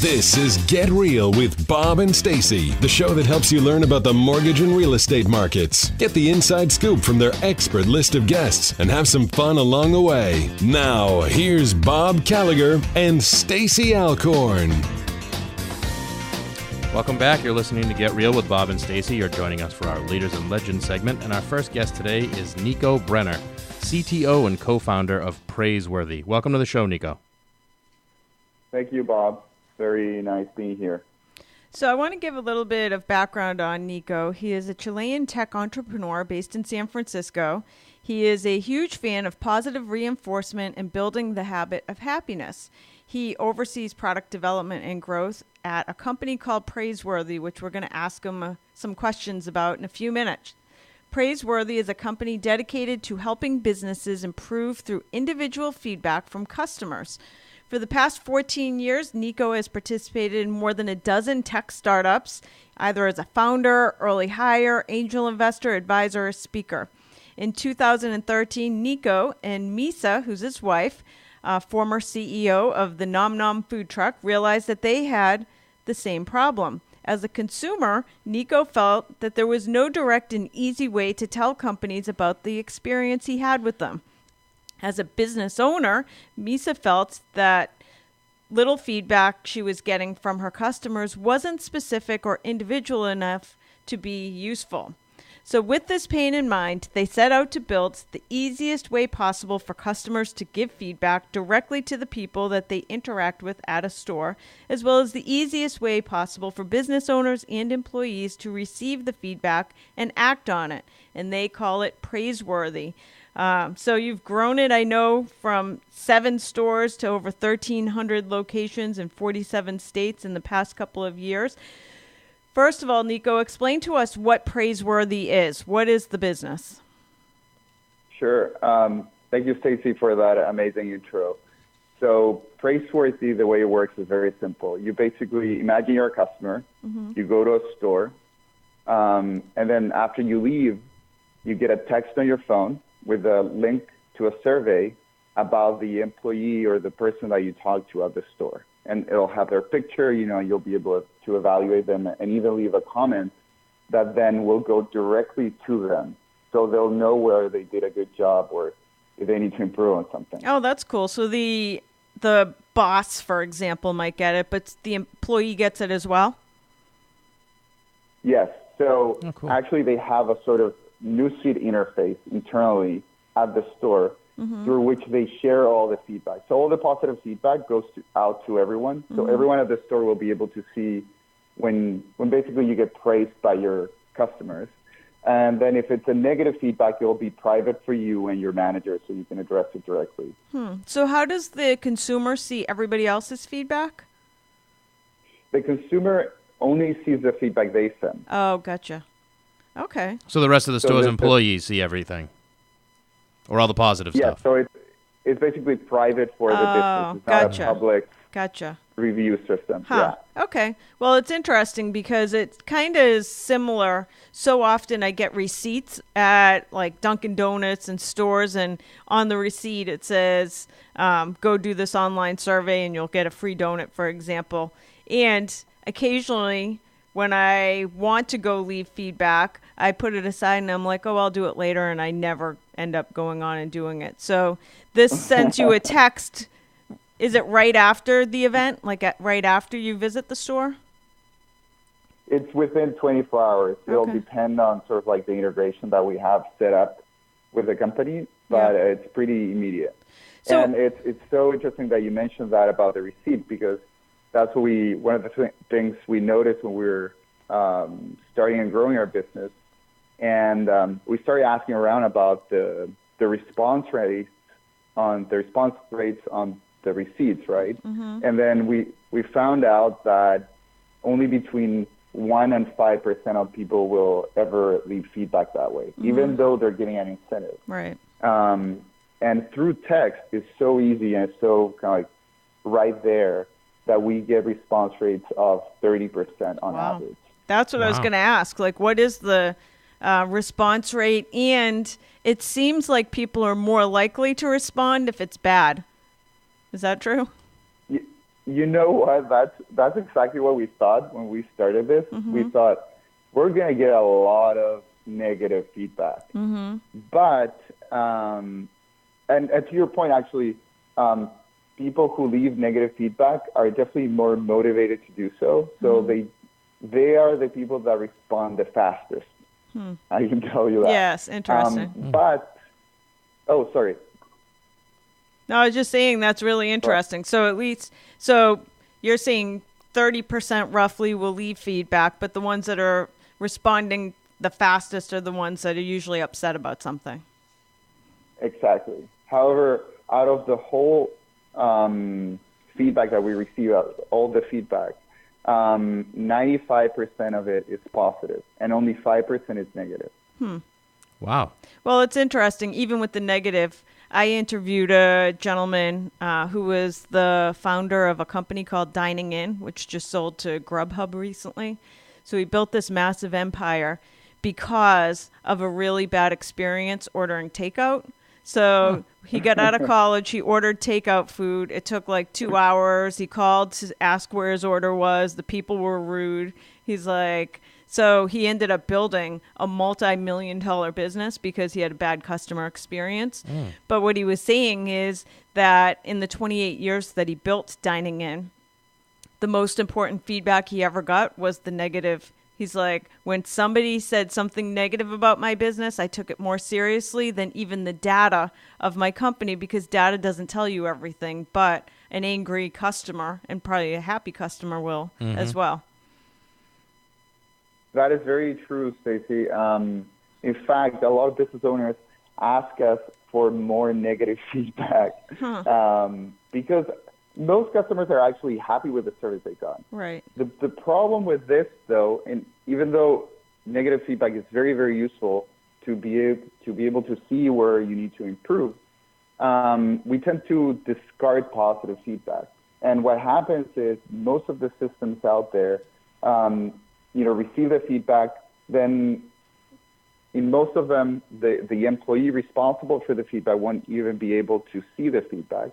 This is Get Real with Bob and Stacy, the show that helps you learn about the mortgage and real estate markets. Get the inside scoop from their expert list of guests and have some fun along the way. Now, here's Bob Gallagher and Stacy Alcorn. Welcome back. You're listening to Get Real with Bob and Stacy. You're joining us for our Leaders and Legends segment, and our first guest today is Nico Brenner, CTO and co-founder of Praiseworthy. Welcome to the show, Nico. Thank you, Bob. Very nice being here. So I want to give a little bit of background on Nico. He is a Chilean tech entrepreneur based in San Francisco. He is a huge fan of positive reinforcement and building the habit of happiness. He oversees product development and growth at a company called Praiseworthy, which we're going to ask him some questions about in a few minutes. Praiseworthy is a company dedicated to helping businesses improve through individual feedback from customers. For the past 14 years, Nico has participated in more than a dozen tech startups, either as a founder, early hire, angel investor, advisor, or speaker. In 2013, Nico and Misa, who's his wife, former CEO of the Nom Nom food truck, realized that they had the same problem. As a consumer, Nico felt that there was no direct and easy way to tell companies about the experience he had with them. As a business owner, Misa felt that little feedback she was getting from her customers wasn't specific or individual enough to be useful. So with this pain in mind, they set out to build the easiest way possible for customers to give feedback directly to the people that they interact with at a store, as well as the easiest way possible for business owners and employees to receive the feedback and act on it. And they call it Praiseworthy. So you've grown it, I know, from 7 stores to over 1,300 locations in 47 states in the past couple of years. First of all, Nico, explain to us what Praiseworthy is. What is the business? Sure. Thank you, Stacy, for that amazing intro. So Praiseworthy, the way it works is very simple. You basically imagine you're a customer. Mm-hmm. You go to a store, and then after you leave, you get a text on your phone with a link to a survey about the employee or the person that you talk to at the store. And it'll have their picture, you'll be able to evaluate them and even leave a comment that then will go directly to them. So they'll know whether they did a good job or if they need to improve on something. Oh, that's cool. So the boss, for example, might get it, but the employee gets it as well? Yes. So cool. Actually they have a sort of newsfeed interface internally at the store through which they share all the feedback. So all the positive feedback goes out to everyone. So everyone at the store will be able to see when basically you get praised by your customers. And then if it's a negative feedback, it will be private for you and your manager so you can address it directly. So how does the consumer see everybody else's feedback? The consumer only sees the feedback they send. Oh, gotcha. Okay. So the rest of the store's employees see everything, or all the positive stuff. Yeah, so it's basically private for the business. It's not a public review system. Huh. Yeah. Okay. Well, it's interesting because it kind of is similar. So often I get receipts at like Dunkin' Donuts and stores, and on the receipt it says, go do this online survey and you'll get a free donut, for example. And occasionally, when I want to go leave feedback, I put it aside and I'm like, I'll do it later, and I never end up going on and doing it. So this sends you a text. Is it right after the event, like right after you visit the store? It's within 24 hours. It'll depend on sort of like the integration that we have set up with the company, but it's pretty immediate. So, and it's so interesting that you mentioned that about the receipt, because that's what one of the things we noticed when we were starting and growing our business. And we started asking around about the response rates on the receipts, right? And then we found out that only between 1% and 5% of people will ever leave feedback that way, even though they're getting an incentive. Right. And through text, it's so easy and it's so kind of like right there that we get response rates of 30% on average. That's what I was going to ask. Like, what is the response rate? And it seems like people are more likely to respond if it's bad. Is that true? You know what? That's exactly what we thought when we started this. Mm-hmm. We thought we're going to get a lot of negative feedback. Mm-hmm. But, and to your point, actually, people who leave negative feedback are definitely more motivated to do so. So they are the people that respond the fastest. I can tell you that. Yes, interesting. But, sorry. No, I was just saying that's really interesting. So at least, so you're saying 30% roughly will leave feedback, but the ones that are responding the fastest are the ones that are usually upset about something. Exactly. However, out of the whole feedback that we receive, all the feedback, 95% of it is positive, and only 5% is negative. Wow. Well, it's interesting. Even with the negative, I interviewed a gentleman who was the founder of a company called Dining In, which just sold to Grubhub recently. So he built this massive empire because of a really bad experience ordering takeout. So he got out of college. He ordered takeout food. It took like 2 hours. He called to ask where his order was. The people were rude. He's like... So he ended up building a multi-million-dollar business because he had a bad customer experience. But what he was saying is that in the 28 years that he built Dining In, the most important feedback he ever got was the negative. He's like, when somebody said something negative about my business, I took it more seriously than even the data of my company, because data doesn't tell you everything, but an angry customer and probably a happy customer will as well. That is very true, Stacy. In fact, a lot of business owners ask us for more negative feedback because most customers are actually happy with the service they got. Right. The problem with this, though, and even though negative feedback is very, very useful to be able to see where you need to improve, we tend to discard positive feedback. And what happens is most of the systems out there receive the feedback, then in most of them, the employee responsible for the feedback won't even be able to see the feedback.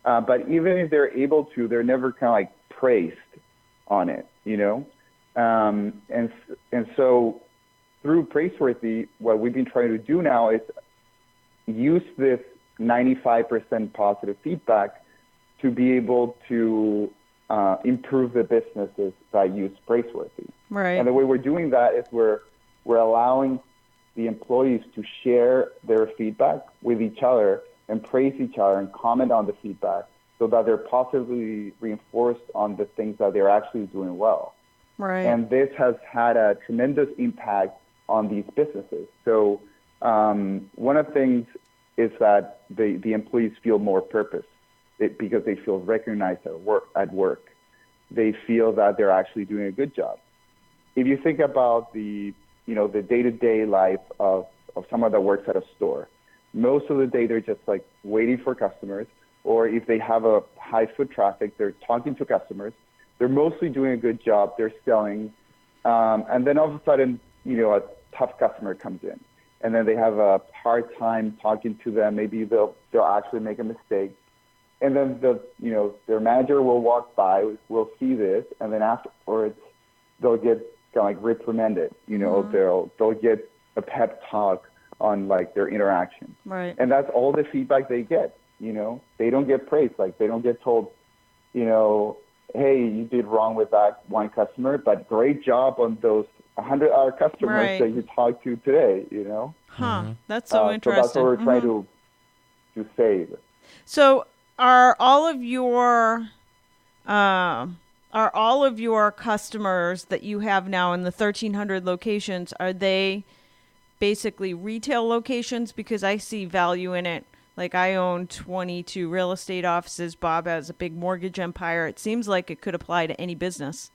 But even if they're able to, they're never kind of like praised on it, And so through Praiseworthy, what we've been trying to do now is use this 95% positive feedback to be able to improve the businesses that use Praiseworthy. Right. And the way we're doing that is we're allowing the employees to share their feedback with each other and praise each other and comment on the feedback so that they're positively reinforced on the things that they're actually doing well. Right. And this has had a tremendous impact on these businesses. So one of the things is that the employees feel more purpose because they feel recognized at work. They feel that they're actually doing a good job. If you think about the day-to-day life of someone that works at a store, most of the day they're just like waiting for customers, or if they have a high foot traffic, they're talking to customers. They're mostly doing a good job. They're selling, and then all of a sudden, a tough customer comes in, and then they have a hard time talking to them. Maybe they'll actually make a mistake, and then their manager will walk by, will see this, and then afterwards they'll get kind of like reprimanded. They'll get a pep talk on like their interaction. Right. And that's all the feedback they get. They don't get praised. Like they don't get told, hey, you did wrong with that one customer, but great job on those 100 other customers that you talked to today. That's so interesting. So that's what we're trying to save. So are all of your customers that you have now in the 1,300 locations, are they basically retail locations? Because I see value in it. Like I own 22 real estate offices. Bob has a big mortgage empire. It seems like it could apply to any business.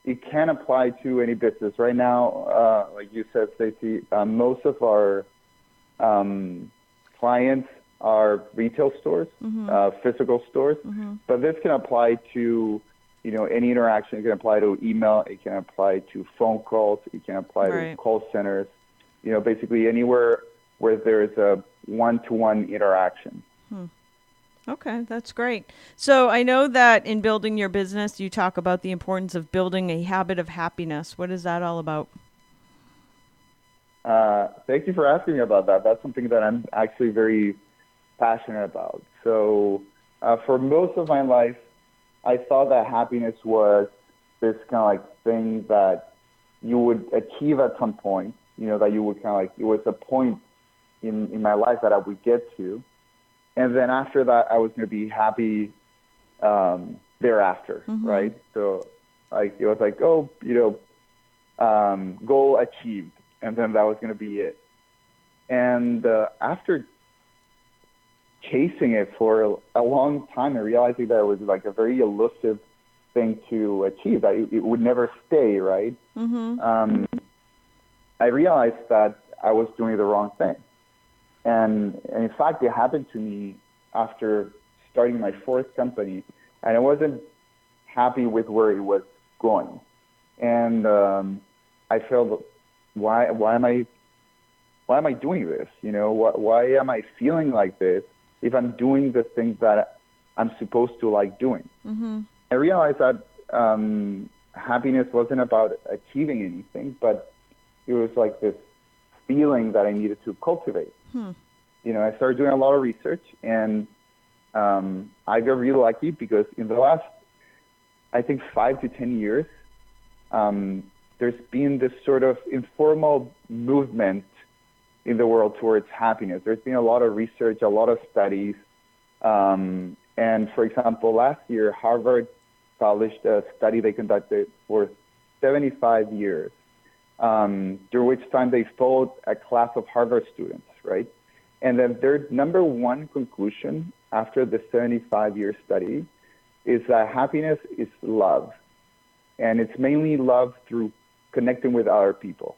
It can apply to any business. Right now, like you said, Stacey, most of our clients are retail stores, physical stores, but this can apply to any interaction. It can apply to email. It can apply to phone calls. It can apply to call centers. Basically anywhere where there's a one-to-one interaction. Okay, that's great. So I know that in building your business, you talk about the importance of building a habit of happiness. What is that all about? Thank you for asking me about that. That's something that I'm actually very passionate about. So for most of my life, I thought that happiness was this kind of like thing that you would achieve at some point, that you would kind of like, it was a point in my life that I would get to. And then after that, I was going to be happy thereafter, right? So like, it was like, goal achieved. And then that was going to be it. And after chasing it for a long time and realizing that it was like a very elusive thing to achieve, that it would never stay, right? I realized that I was doing the wrong thing. And in fact, it happened to me after starting my fourth company, and I wasn't happy with where it was going. And I felt, why am I doing this? Why am I feeling like this if I'm doing the things that I'm supposed to like doing? I realized that happiness wasn't about achieving anything, but it was like this feeling that I needed to cultivate. I started doing a lot of research, and I got really lucky because in the last, I think, 5 to 10 years, there's been this sort of informal movement in the world towards happiness. There's been a lot of research, a lot of studies. And for example, last year, Harvard published a study they conducted for 75 years, during which time they followed a class of Harvard students, right? And then their number one conclusion after the 75-year study is that happiness is love. And it's mainly love through connecting with other people.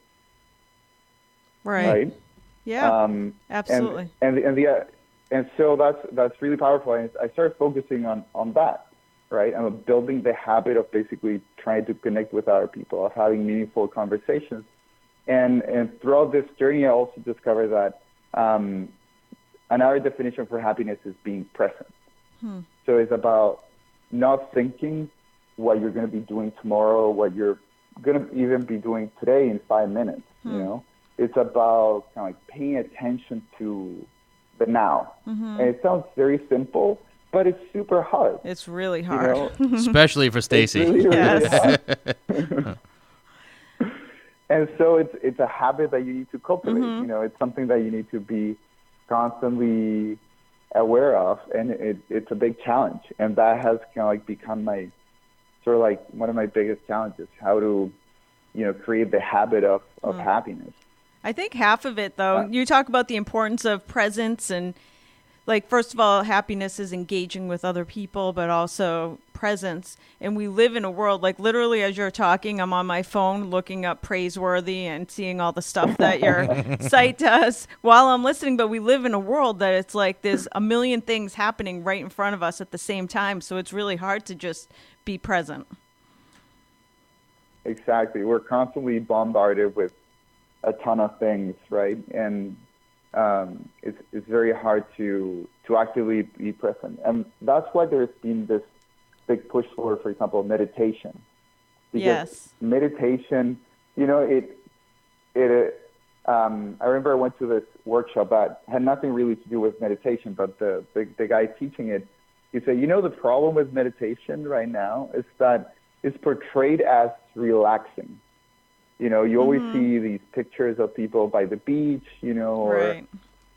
Right? Yeah, absolutely. And so that's really powerful. And I started focusing on that, right? And building the habit of basically trying to connect with other people, of having meaningful conversations. And throughout this journey, I also discovered that another definition for happiness is being present. So it's about not thinking what you're going to be doing tomorrow, what you're going to even be doing today in 5 minutes. It's about kind of like paying attention to the now. And it sounds very simple, but it's super hard. It's really hard. Especially for Stacy. Really hard. And so it's a habit that you need to cultivate. It's something that you need to be constantly aware of, and it's a big challenge. And that has kind of like become my sort of like one of my biggest challenges, how to, create the habit of happiness. I think half of it, though, you talk about the importance of presence and, like, first of all, happiness is engaging with other people, but also presence. And we live in a world, like, literally as you're talking, I'm on my phone looking up Praiseworthy and seeing all the stuff that your site does while I'm listening. But we live in a world that it's like there's a million things happening right in front of us at the same time. So it's really hard to just be present. Exactly. We're constantly bombarded with a ton of things, right? And it's very hard to actively be present. And that's why there's been this big push for example, meditation. Because meditation, I remember I went to this workshop that had nothing really to do with meditation, but the guy teaching it, he said, the problem with meditation right now is that it's portrayed as relaxing. You always see these pictures of people by the beach, or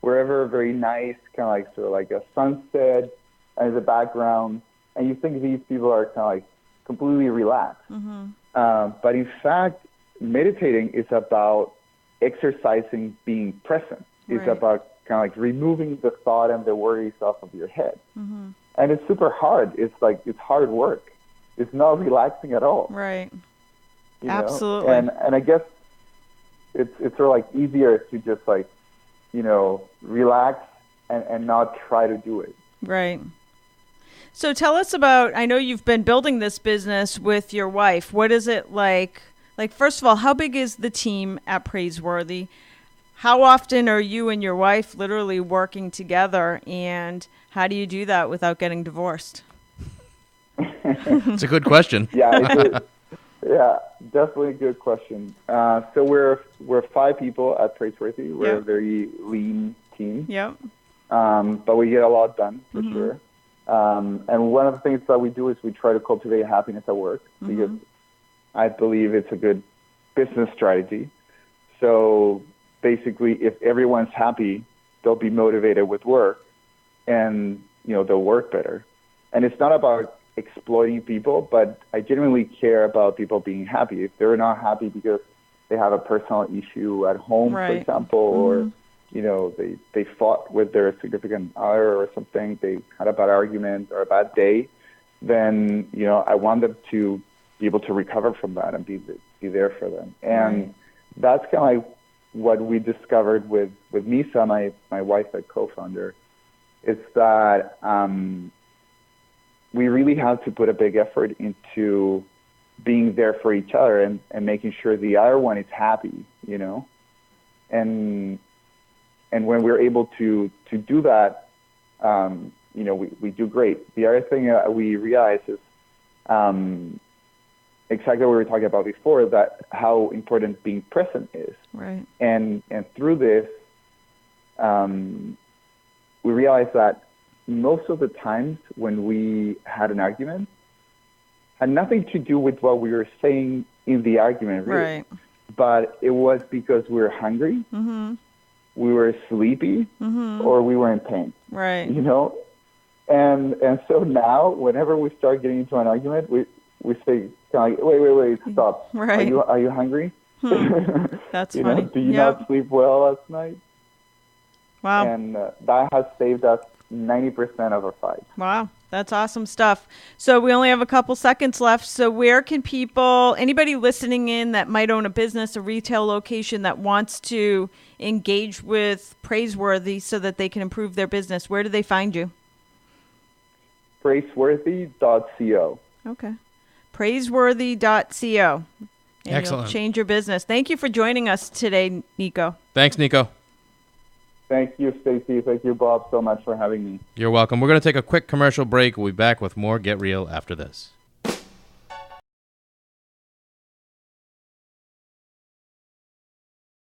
wherever, very nice, kind of like sort of like a sunset as a background, and you think these people are kind of like completely relaxed. But in fact, meditating is about exercising being present. It's about kind of like removing the thought and the worries off of your head. And it's super hard. It's hard work. It's not relaxing at all. Right. Absolutely. And I guess it's sort of like easier to just like, relax and not try to do it. Right. So tell us about, I know you've been building this business with your wife. What is it like? Like, first of all, how big is the team at Praiseworthy? how often are you and your wife literally working together, and how do you do that without getting divorced? It's a good question. Yeah, definitely a good question. So we're 5 people at Praiseworthy. We're a very lean team. Yep. But we get a lot done for sure. And one of the things that we do is we try to cultivate happiness at work because I believe it's a good business strategy. So basically, if everyone's happy, they'll be motivated with work, and they'll work better. And it's not about exploiting people, but I genuinely care about people being happy. If they're not happy because they have a personal issue at home, for example, or they fought with their significant other or something, they had a bad argument or a bad day, then I want them to be able to recover from that and be there for them. And that's kind of like what we discovered with Misa, my wife and co-founder, is that we really have to put a big effort into being there for each other and making sure the other one is happy, and when we're able to do that, we do great. The other thing we realize is exactly what we were talking about before, that how important being present is. Right. And through this, we realized that most of the times when we had an argument had nothing to do with what we were saying in the argument, really. Right. But it was because we were hungry, we were sleepy, or we were in pain. Right. And so now, whenever we start getting into an argument, we say, kind of like, wait, stop. Right. Are you hungry? That's funny. Do you not sleep well last night? Wow. And that has saved us 90% of our fights. Wow. That's awesome stuff. So we only have a couple seconds left. So where can anybody listening in that might own a business, a retail location that wants to engage with Praiseworthy so that they can improve their business, where do they find you? Praiseworthy.co. Okay. Praiseworthy.co. And Excellent. You'll change your business. Thank you for joining us today, Nico. Thanks, Nico. Thank you, Stacy. Thank you, Bob, so much for having me. You're welcome. We're going to take a quick commercial break. We'll be back with more Get Real after this.